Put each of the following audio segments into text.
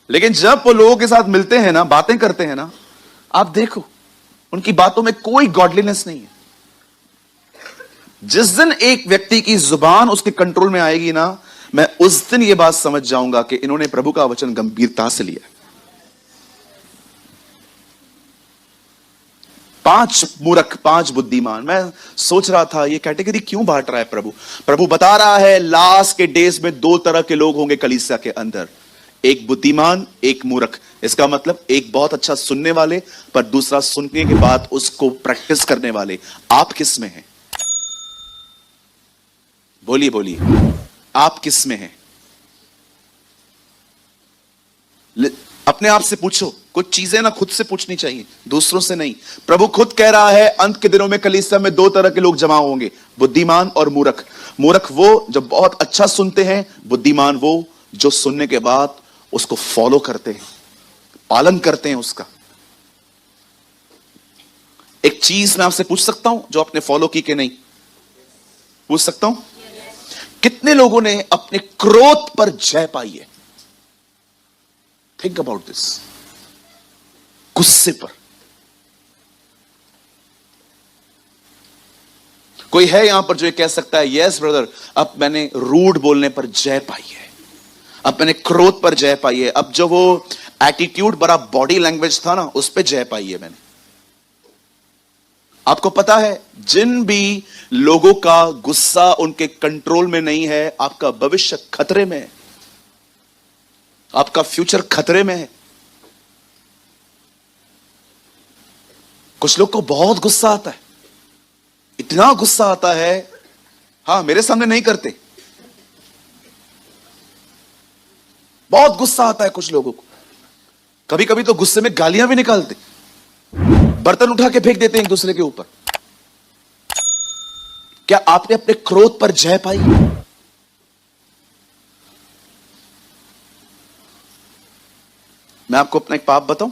लेकिन जब वो लोगों के साथ मिलते हैं ना, बातें करते हैं ना, आप देखो उनकी बातों में कोई गॉडलीनेस नहीं है। जिस दिन एक व्यक्ति की जुबान उसके कंट्रोल में आएगी ना, मैं उस दिन यह बात समझ जाऊंगा कि इन्होंने प्रभु का वचन गंभीरता से लिया। 5 मूर्ख 5 बुद्धिमान। मैं सोच रहा था ये कैटेगरी क्यों बांट रहा है प्रभु। प्रभु बता रहा है लास्ट के डेज में 2 तरह के लोग होंगे कलीसिया के अंदर, एक बुद्धिमान, एक मूर्ख। इसका मतलब एक बहुत अच्छा सुनने वाले, पर दूसरा सुनने के बाद उसको प्रैक्टिस करने वाले। आप किस में हैं? बोलिए बोलिए, आप किस में हैं? अपने आप से पूछो। कुछ चीजें ना खुद से पूछनी चाहिए, दूसरों से नहीं। प्रभु खुद कह रहा है अंत के दिनों में कलीसिया में 2 तरह के लोग जमा होंगे, बुद्धिमान और मूर्ख। मूर्ख वो जो बहुत अच्छा सुनते हैं, बुद्धिमान वो जो सुनने के बाद उसको फॉलो करते हैं, पालन करते हैं उसका। एक चीज मैं आपसे पूछ सकता हूं जो आपने फॉलो की कि नहीं? पूछ सकता हूं? कितने लोगों ने अपने क्रोध पर जय पाई है? Think about this. गुस्से पर। कोई है यहां पर जो ये कह सकता है यस ब्रदर, अब मैंने रूड बोलने पर जय पाई है, अब मैंने क्रोध पर जय पाई है, अब जो वो एटीट्यूड बड़ा बॉडी लैंग्वेज था ना, उस पर जय पाई है मैंने। आपको पता है जिन भी लोगों का गुस्सा उनके कंट्रोल में नहीं है, आपका भविष्य खतरे में है, आपका फ्यूचर खतरे में है। कुछ लोग को बहुत गुस्सा आता है, इतना गुस्सा आता है, हां मेरे सामने नहीं करते, बहुत गुस्सा आता है कुछ लोगों को। कभी कभी तो गुस्से में गालियां भी निकालते, बर्तन उठा के फेंक देते हैं एक दूसरे के ऊपर। क्या आपने अपने क्रोध पर जय पाई? मैं आपको अपना एक पाप बताऊं।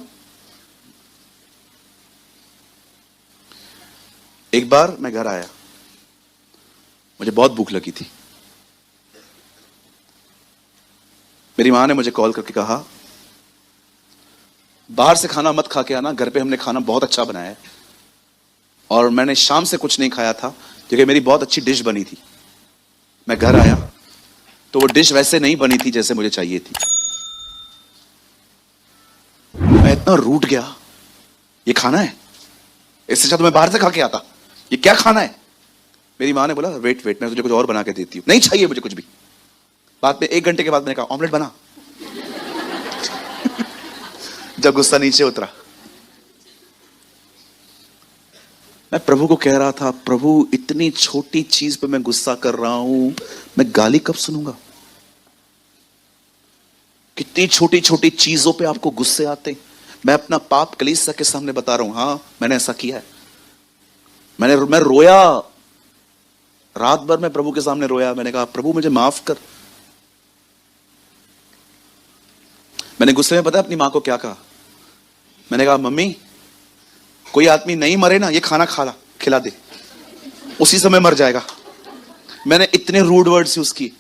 एक बार मैं घर आया, मुझे बहुत भूख लगी थी। मेरी मां ने मुझे कॉल करके कहा बाहर से खाना मत खा के आना, घर पे हमने खाना बहुत अच्छा बनाया है। और मैंने शाम से कुछ नहीं खाया था क्योंकि मेरी बहुत अच्छी डिश बनी थी। मैं घर आया तो वो डिश वैसे नहीं बनी थी जैसे मुझे चाहिए थी। मैं इतना रूठ गया, ये खाना है, इससे अच्छा तो मैं बाहर से खा के आता, ये क्या खाना है? मेरी मां ने बोला वेट मैं तुझे कुछ और बना के देती हूं। नहीं चाहिए मुझे कुछ भी। बाद में 1 घंटे के बाद मैंने कहा ऑमलेट बना। जब गुस्सा नीचे उतरा, मैं प्रभु को कह रहा था प्रभु इतनी छोटी चीज पे मैं गुस्सा कर रहा हूं, मैं गाली कब सुनूंगा? कितनी छोटी छोटी चीजों पे आपको गुस्से आते हैं। मैं अपना पाप कलीसिया के सामने बता रहा हूं, हां मैंने ऐसा किया है। मैं रोया, रात भर मैं प्रभु के सामने रोया। मैंने कहा प्रभु मुझे माफ कर। मैंने गुस्से में पता है अपनी मां को क्या कहा? मैंने कहा मम्मी कोई आदमी नहीं मरे ना, ये खाना खिला दे, उसी समय मर जाएगा। मैंने इतने रूड वर्ड्स यूज किए।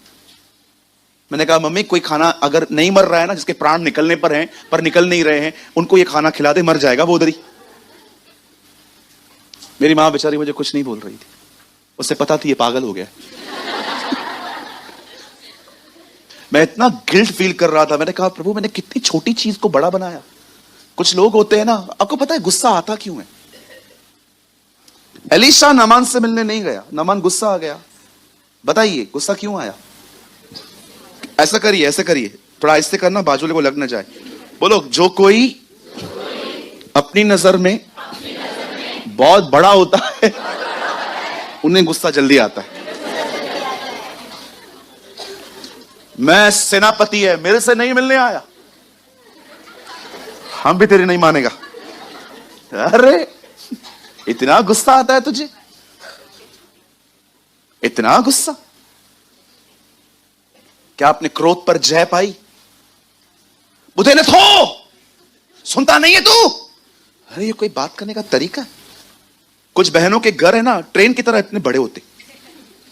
मैंने कहा मम्मी कोई खाना अगर नहीं मर रहा है ना, जिसके प्राण निकलने पर हैं पर निकल नहीं रहे हैं, उनको ये खाना खिला दे, मर जाएगा वो उधर ही। मेरी मां बेचारी मुझे कुछ नहीं बोल रही थी, उससे पता थी ये पागल हो गया। मैं इतना गिल्ट फील कर रहा था। मैंने कहा प्रभु मैंने कितनी छोटी चीज को बड़ा बनाया। कुछ लोग होते हैं ना, आपको पता है गुस्सा आता क्यों है? एलीशा नामान से मिलने नहीं गया, नामान गुस्सा आ गया। बताइए गुस्सा क्यों आया? ऐसा करिए थोड़ा ऐसे करना, बाजू को लग न जाए। बोलो जो कोई अपनी नजर में बहुत बड़ा होता है उन्हें गुस्सा जल्दी आता है। मैं सेनापति है, मेरे से नहीं मिलने आया, हम भी तेरी नहीं मानेगा। अरे इतना गुस्सा आता है तुझे, इतना गुस्सा। क्या आपने क्रोध पर जय पाई? बुधे ने थो सुनता नहीं है तू। अरे ये कोई बात करने का तरीका? कुछ बहनों के घर है ना ट्रेन की तरह इतने बड़े होते।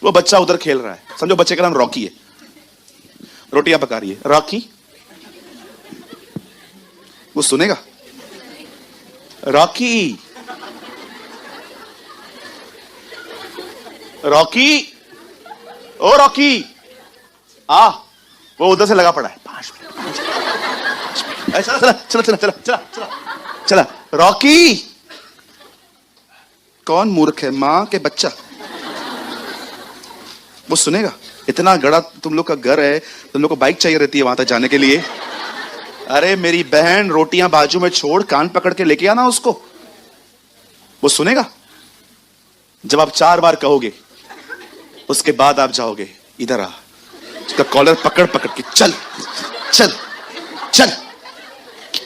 वो बच्चा उधर खेल रहा है, समझो बच्चे का नाम रॉकी है, रोटियां पका रही है, रॉकी वो सुनेगा। रॉकी, रॉकी, ओ रॉकी, आ, वो उधर से लगा पड़ा है। 5 मिनट, चला चला चला चला चला चला चला चला। रॉकी, कौन मूर्ख है, मां के बच्चा? वो सुनेगा। इतना बड़ा तुम लोग का घर है, तुम लोग को बाइक चाहिए रहती है वहां तक जाने के लिए। अरे मेरी बहन, रोटियां बाजू में छोड़, कान पकड़ के लेके आना उसको। वो सुनेगा। जब आप 4 बार कहोगे, उसके बाद आप जाओगे, इधर आ, उसका कॉलर पकड़ पकड़ के चल चल चल।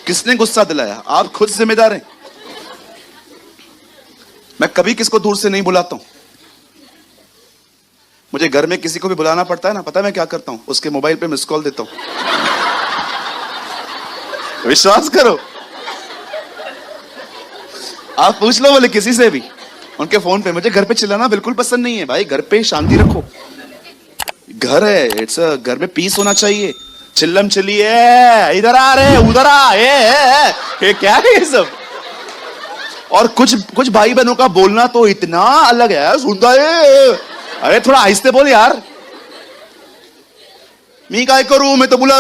किसने गुस्सा दिलाया? आप खुद जिम्मेदार हैं। मैं कभी किसको दूर से नहीं बुलाता हूं। मुझे घर में किसी को भी बुलाना पड़ता है ना, पता है मैं क्या करता हूं? उसके मोबाइल पे मिस कॉल देता हूं। विश्वास करो, आप पूछ लो बोले किसी से भी, उनके फोन पे। मुझे घर पे चिल्लाना बिल्कुल पसंद नहीं है भाई। घर पे शांति रखो। घर है, इट्स अ, घर में पीस होना चाहिए। चिल्लम चिल्लिए, इधर आ रहे, उधर आ, ये क्या है ये सब? और कुछ भाई बहनों का बोलना तो इतना अलग है, सुनता है। अरे थोड़ा आहिस्ते बोल यार। मी काय करूं, मैं तो बुला।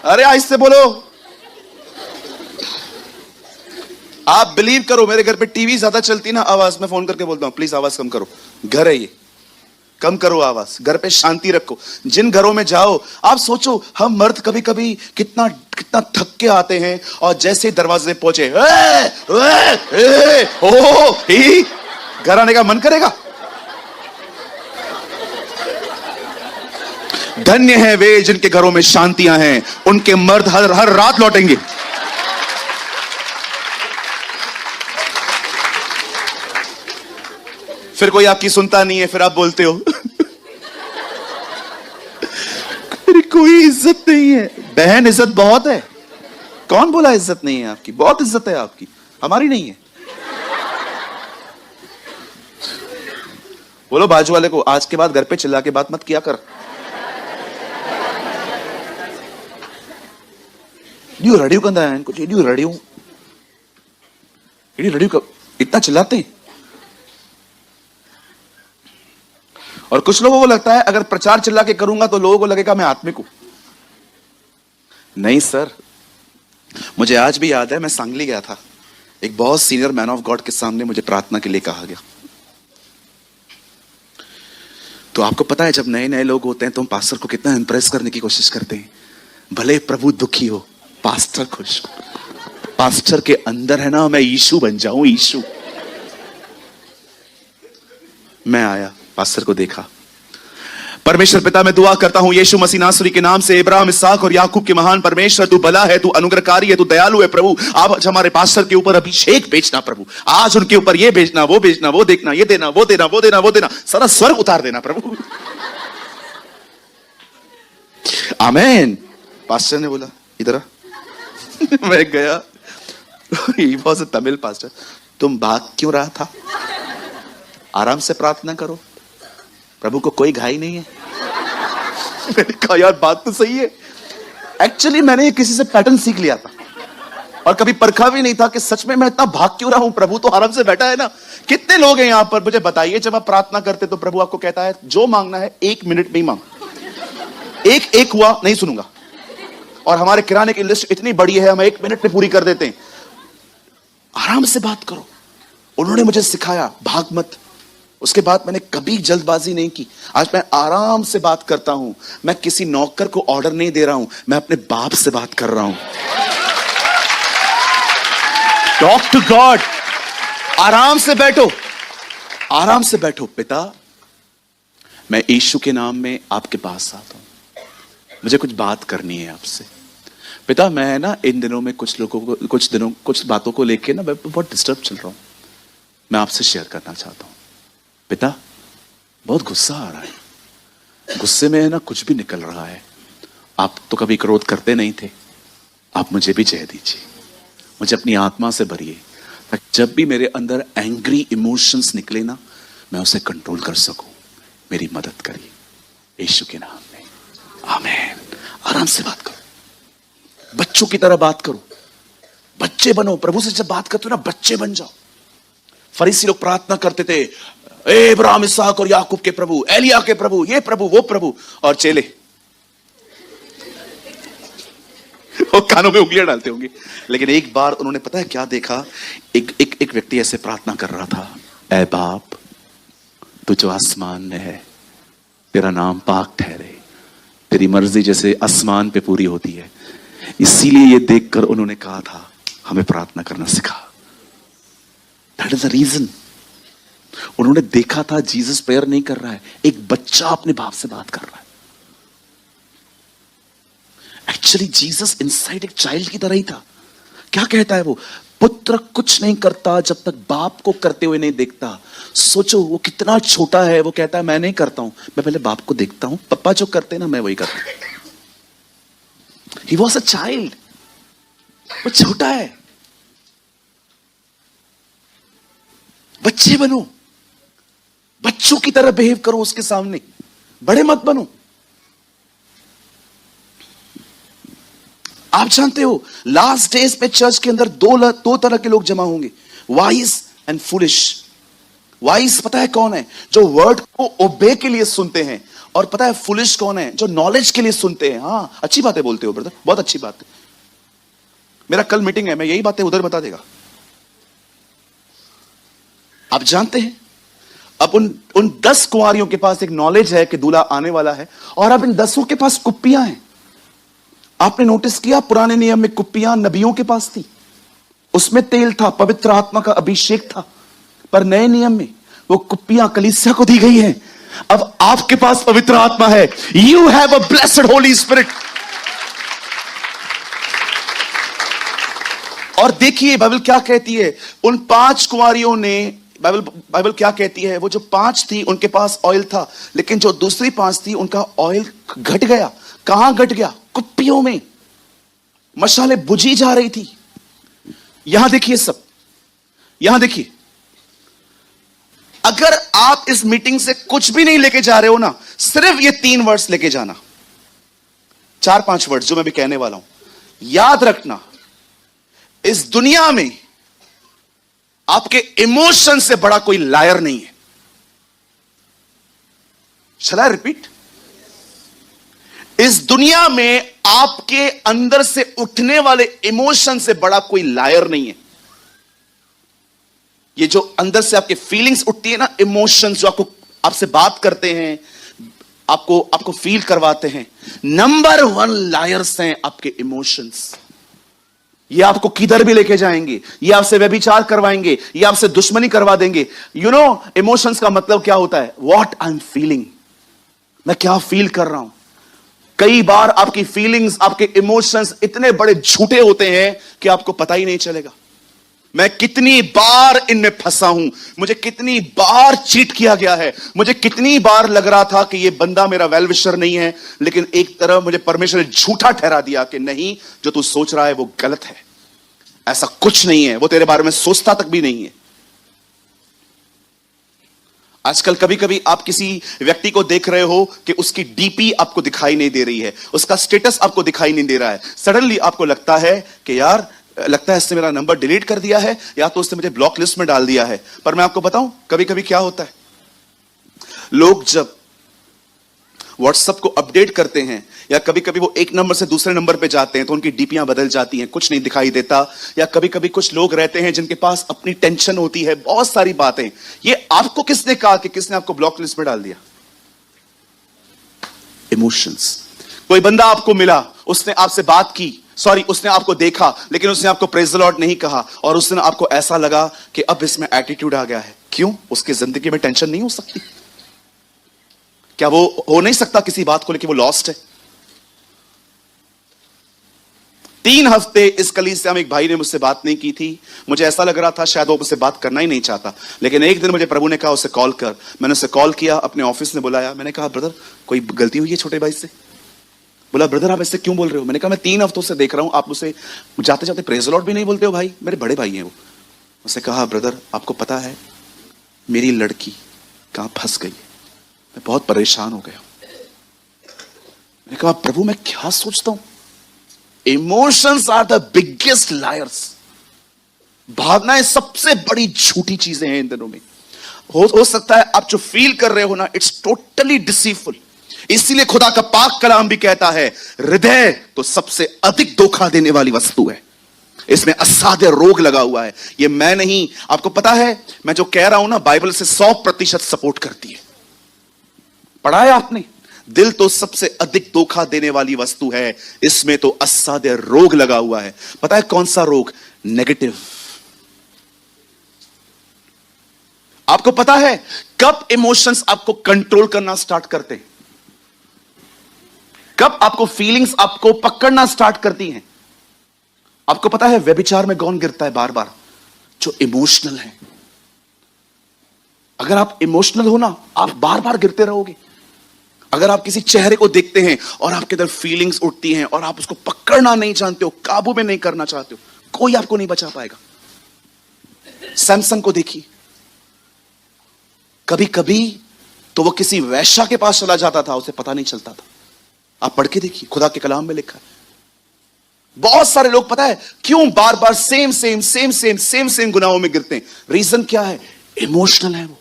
अरे आहिस्ते बोलो। आप बिलीव करो, मेरे घर पे टीवी ज्यादा चलती ना, आवाज में फोन करके बोलता हूं प्लीज आवाज कम करो। घर है ये, कम करो आवाज। घर पे शांति रखो। जिन घरों में जाओ, आप सोचो हम मर्द कभी कभी कितना कितना थक के आते हैं, और जैसे दरवाजे पहुंचे, घर आने का मन करेगा। धन्य है वे जिनके घरों में शांतियां हैं, उनके मर्द हर रात लौटेंगे। फिर कोई आपकी सुनता नहीं है, फिर आप बोलते हो मेरी कोई इज्जत नहीं है। बहन, इज्जत बहुत है। कौन बोला इज्जत नहीं है आपकी? बहुत इज्जत है आपकी, हमारी नहीं है। बोलो बाजू वाले को, आज के बाद घर पे चिल्ला के बात मत किया कर। रडियो कंदा है कुछ, रडियो इतना चिल्लाते हैं। और कुछ लोगों को लगता है अगर प्रचार चिल्ला के करूंगा तो लोगों को लगेगा मैं आत्मिक हूं। नहीं सर, मुझे आज भी याद है, मैं सांगली गया था। एक बहुत सीनियर मैन ऑफ गॉड के सामने मुझे प्रार्थना के लिए कहा गया। तो आपको पता है जब नए नए लोग होते हैं तो हम पास्टर को कितना इंप्रेस करने की कोशिश करते हैं। भले प्रभु दुखी हो, पास्टर खुश हो। पास्टर के अंदर है ना, मैं यीशु बन जाऊं, यीशु। मैं आया, पास्टर को देखा। परमेश्वर पिता, मैं दुआ करता हूं यीशु मसीह नासरी के नाम से, इब्राहिम, इसहाक और याकूब के महान परमेश्वर, तू भला है, तू अनुग्रहकारी है, तू दयालु है प्रभु। आज हमारे पास्टर के ऊपर अभिषेक भेजना प्रभु। आज उनके ऊपर ये भेजना, वो भेजना, वो देखना, ये देना, वो देना, वो देना, वो देना, सारा स्वर्ग उतार देना प्रभु। आमीन। पास्टर ने बोला इधर आ। मैं गया, he was a Tamil pastor. तुम भाग क्यों रहा था? आराम से प्रार्थना करो, प्रभु को कोई घाई नहीं है। मैंने कहा यार बात तो सही है। एक्चुअली मैंने किसी से पैटर्न सीख लिया था और कभी परखा भी नहीं था कि सच में मैं इतना भाग क्यों रहा हूं। प्रभु तो आराम से बैठा है ना। कितने लोग हैं यहां पर, मुझे बताइए, जब आप प्रार्थना करते तो प्रभु आपको कहता है जो मांगना है 1 मिनट में ही मांग। एक हुआ नहीं सुनूंगा। और हमारे किराने की लिस्ट इतनी बड़ी है, हम 1 मिनट में पूरी कर देते हैं। आराम से बात करो। उन्होंने मुझे सिखाया भाग मत। उसके बाद मैंने कभी जल्दबाजी नहीं की। आज मैं आराम से बात करता हूं। मैं किसी नौकर को ऑर्डर नहीं दे रहा हूं, मैं अपने बाप से बात कर रहा हूं। Talk to God. आराम से बैठो, आराम से बैठो। पिता, मैं यीशु के नाम में आपके पास आता हूं, मुझे कुछ बात करनी है आपसे। पिता, मैं ना इन दिनों में कुछ बातों को लेके ना मैं बहुत डिस्टर्ब चल रहा हूं, मैं आपसे शेयर करना चाहता हूं। पिता, बहुत गुस्सा आ रहा है, गुस्से में है ना कुछ भी निकल रहा है। आप तो कभी क्रोध करते नहीं थे, आप मुझे भी जय दीजिए, मुझे अपनी आत्मा से भरिए, ताकि जब भी मेरे अंदर एंग्री इमोशंस निकले ना, मैं उसे कंट्रोल कर सकूं। मेरी मदद करिए यीशु के नाम में, आमीन। आराम से बात करो। बच्चों की तरह बात करो, बच्चे बनो। प्रभु से जब बात करते हो ना, बच्चे बन जाओ। फरीसी लोग प्रार्थना करते थे, ए इब्राहिम, इसहाक और याकूब के प्रभु, एलिया के प्रभु, ये प्रभु, वो प्रभु। और चेले वो कानों में उंगलियां डालते होंगे। लेकिन एक बार उन्होंने पता है क्या देखा? एक व्यक्ति ऐसे प्रार्थना कर रहा था, ऐ बाप, तू जो आसमान में है, तेरा नाम पाक ठहरे, तेरी मर्जी जैसे आसमान पे पूरी होती है। इसीलिए ये देखकर उन्होंने कहा था, हमें प्रार्थना करना सिखा। That is the reason. उन्होंने देखा था जीसस प्रेयर नहीं कर रहा है, एक बच्चा अपने बाप से बात कर रहा है। एक्चुअली जीसस इनसाइड एक चाइल्ड की तरह ही था। क्या कहता है वो? पुत्र कुछ नहीं करता जब तक बाप को करते हुए नहीं देखता। सोचो वो कितना छोटा है। वो कहता है मैं नहीं करता हूं, मैं पहले बाप को देखता हूं, पापा जो करते हैं ना मैं वही करता हूं। He was a child. वो छोटा है। बच्चे बनो, बच्चों की तरह बिहेव करो उसके सामने, बड़े मत बनो। आप जानते हो लास्ट डेज पे चर्च के अंदर दो तरह के लोग जमा होंगे, वाइज एंड फुलिश। वाइज पता है कौन है? जो वर्ड को ओबे के लिए सुनते हैं। और पता है फुलिश कौन है? जो नॉलेज के लिए सुनते हैं। हाँ, अच्छी बातें बोलते हो ब्रदर, बहुत अच्छी बात है। मेरा कल मीटिंग है, मैं यही बातें उधर बता देगा। आप जानते हैं अब उन 10 कुंवारियों के पास एक नॉलेज है कि दूल्हा आने वाला है, और अब इन 10 के पास कुप्पियां हैं। आपने नोटिस किया, पुराने नियम में कुप्पियां नबियों के पास थी, उसमें तेल था, पवित्र आत्मा का अभिषेक था। पर नए नियम में वो कुप्पियां कलीसिया को दी गई हैं। अब आपके पास पवित्र आत्मा है। You have a blessed Holi spirit. और देखिए बाइबल क्या कहती है, उन 5 कुंवारियों ने, बाइबल क्या कहती है, वो जो 5 थी उनके पास ऑयल था, लेकिन जो दूसरी 5 थी उनका ऑयल घट गया। कहां घट गया? कुप्पियों में। मशाले बुझी जा रही थी। यहां देखिए सब, यहां देखिए, अगर आप इस मीटिंग से कुछ भी नहीं लेके जा रहे हो ना, सिर्फ ये 3 वर्ड्स लेके जाना, 4-5 वर्ड्स जो मैं भी कहने वाला हूं। याद रखना, इस दुनिया में आपके इमोशन से बड़ा कोई लायर नहीं है। शैल आई रिपीट? इस दुनिया में आपके अंदर से उठने वाले इमोशन से बड़ा कोई लायर नहीं है। ये जो अंदर से आपके फीलिंग्स उठती है ना, इमोशंस जो आपसे बात करते हैं, आपको फील करवाते हैं, नंबर 1 लायर्स हैं आपके इमोशंस। ये आपको किधर भी लेके जाएंगे, ये आपसे व्यभिचार करवाएंगे, ये आपसे दुश्मनी करवा देंगे। यू नो इमोशंस का मतलब क्या होता है? व्हाट आई एम फीलिंग, मैं क्या फील कर रहा हूं। कई बार आपकी फीलिंग्स, आपके इमोशंस इतने बड़े झूठे होते हैं कि आपको पता ही नहीं चलेगा। मैं कितनी बार इनमें फंसा हूं, मुझे कितनी बार चीट किया गया है, मुझे कितनी बार लग रहा था कि यह बंदा मेरा वेल विशर नहीं है, लेकिन एक तरफ मुझे परमेश्वर ने झूठा ठहरा दिया कि नहीं, जो तू सोच रहा है वो गलत है, ऐसा कुछ नहीं है, वो तेरे बारे में सोचता तक भी नहीं है। आजकल कभी कभी आप किसी व्यक्ति को देख रहे हो कि उसकी डीपी आपको दिखाई नहीं दे रही है, उसका स्टेटस आपको दिखाई नहीं दे रहा है। सडनली आपको लगता है कि यार, लगता है इसने मेरा नंबर डिलीट कर दिया है, या तो उसने मुझे ब्लॉक लिस्ट में डाल दिया है। पर मैं आपको बताऊं, कभी कभी क्या होता है, लोग जब व्हाट्सएप को अपडेट करते हैं, या कभी कभी वो एक नंबर से दूसरे नंबर पे जाते हैं, तो उनकी डीपियां बदल जाती हैं, कुछ नहीं दिखाई देता। या कभी कभी कुछ लोग रहते हैं जिनके पास अपनी टेंशन होती है, बहुत सारी बातें। ये आपको किसने कहा कि किसने आपको ब्लॉक लिस्ट में डाल दिया? इमोशंस। कोई बंदा आपको मिला, उसने आपसे बात की, सॉरी उसने आपको देखा, लेकिन उसने आपको प्रेज द लॉर्ड नहीं कहा, और उस दिन आपको ऐसा लगा कि अब इसमें एटीट्यूड आ गया है। क्यों? उसकी जिंदगी में टेंशन नहीं हो सकती? क्या वो हो नहीं सकता किसी बात को लेकर वो लॉस्ट है? 3 हफ्ते इस कलीसिया में एक भाई ने मुझसे बात नहीं की थी। मुझे ऐसा लग रहा था शायद वो मुझसे बात करना ही नहीं चाहता, लेकिन एक दिन मुझे प्रभु ने कहा उसे कॉल कर। मैंने उसे कॉल किया, अपने ऑफिस में बुलाया। मैंने कहा ब्रदर कोई गलती हुई है छोटे भाई से? बोला ब्रदर आप ऐसे क्यों बोल रहे हो? मैंने कहा मैं 3 हफ्तों से देख रहा हूं आप मुझसे जाते जाते प्रेज द लॉर्ड भी नहीं बोलते हो भाई, मेरे बड़े भाई हैं वो। उसने कहा ब्रदर आपको पता है मेरी लड़की कहां फंस गई, मैं बहुत परेशान हो गया। मैंने कहा प्रभु मैं क्या सोचता हूं, emotions are the biggest liars. भावनाएं सबसे बड़ी झूठी चीजें हैं इन दिनों में। हो सकता है आप जो फील कर रहे हो ना, इट्स टोटली डिसीवफुल। इसीलिए खुदा का पाक कलाम भी कहता है हृदय तो सबसे अधिक धोखा देने वाली वस्तु है, इसमें असाध्य रोग लगा हुआ है। ये मैं नहीं, आपको पता है मैं जो कह रहा हूं ना, बाइबल से 100% सपोर्ट करती है। पढ़ा है आपने? दिल तो सबसे अधिक धोखा देने वाली वस्तु है, इसमें तो असाध्य रोग लगा हुआ है। पता है कौन सा रोग? नेगेटिव। आपको पता है कब इमोशंस आपको कंट्रोल करना स्टार्ट करते हैं? कब आपको फीलिंग्स आपको पकड़ना स्टार्ट करती हैं? आपको पता है व्यभिचार में कौन गिरता है बार बार? जो इमोशनल है। अगर आप इमोशनल हो ना, आप बार बार गिरते रहोगे। अगर आप किसी चेहरे को देखते हैं और आपके अंदर फीलिंग्स उठती हैं और आप उसको पकड़ना नहीं जानते हो, काबू में नहीं करना चाहते हो, कोई आपको नहीं बचा पाएगा। सैमसंग को देखिए, कभी कभी तो वो किसी वैश्या के पास चला जाता था, उसे पता नहीं चलता था। आप पढ़ के देखिए, खुदा के कलाम में लिखा है। बहुत सारे लोग पता है क्यों बार बार सेम गुनाहों में गिरते हैं? रीजन क्या है? इमोशनल है वो।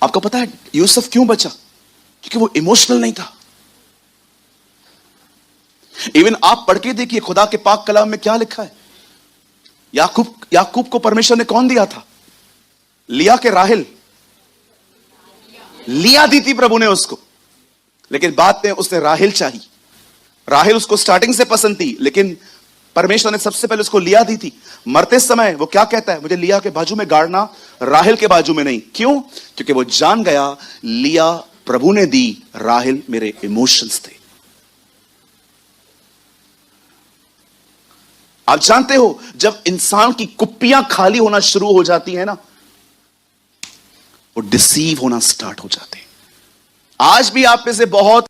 आपको पता है यूसुफ क्यों बचा? क्योंकि वो इमोशनल नहीं था। इवन आप पढ़ के देखिए खुदा के पाक कलाम में क्या लिखा है। याकूब को परमेश्वर ने कौन दिया था? लिया के राहेल? लिया दी थी प्रभु ने उसको, लेकिन बाद में उसने राहेल चाहिए। राहेल उसको स्टार्टिंग से पसंद थी, लेकिन परमेश्वर ने सबसे पहले उसको लिया दी थी। मरते समय वो क्या कहता है? मुझे लिया के बाजू में गाड़ना, राहेल के बाजू में नहीं। क्यों? क्योंकि वो जान गया लिया प्रभु ने दी, राहेल मेरे इमोशंस थे। आप जानते हो जब इंसान की कुप्पियां खाली होना शुरू हो जाती है ना, वो डिसीव होना स्टार्ट हो जाते हैं। आज भी आप में से बहुत